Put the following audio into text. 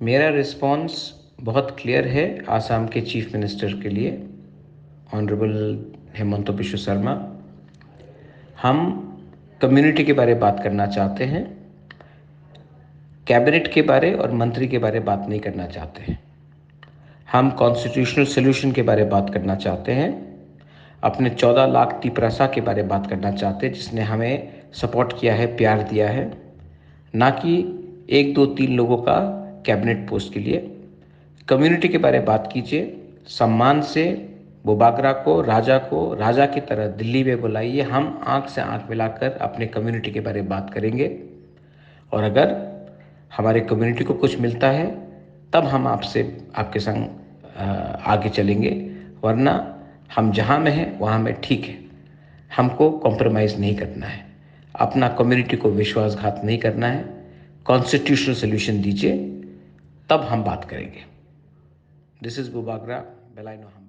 मेरा रिस्पॉन्स बहुत क्लियर है आसाम के चीफ मिनिस्टर के लिए, ऑनरेबल हेमंत बिश्व शर्मा। हम कम्युनिटी के बारे में बात करना चाहते हैं, कैबिनेट के बारे और मंत्री के बारे में बात नहीं करना चाहते हैं। हम कॉन्स्टिट्यूशनल सोल्यूशन के बारे में बात करना चाहते हैं, अपने 14 लाख तिपरासा के बारे में बात करना चाहते हैं जिसने हमें सपोर्ट किया है, प्यार दिया है, ना कि 1 2 3 लोगों का कैबिनेट पोस्ट के लिए। कम्युनिटी के बारे में बात कीजिए, सम्मान से बुबागरा को राजा की तरह दिल्ली में बुलाइए। हम आंख से आंख मिलाकर अपने कम्युनिटी के बारे में बात करेंगे और अगर हमारे कम्युनिटी को कुछ मिलता है तब हम आपके संग आगे चलेंगे, वरना हम जहाँ में हैं वहाँ में ठीक है। हमको कॉम्प्रोमाइज़ नहीं करना है, अपना कम्युनिटी को विश्वासघात नहीं करना है। कॉन्स्टिट्यूशनल सोल्यूशन दीजिए, तब हम बात करेंगे। दिस इज़ बुबागरा, बेलाइनो हम।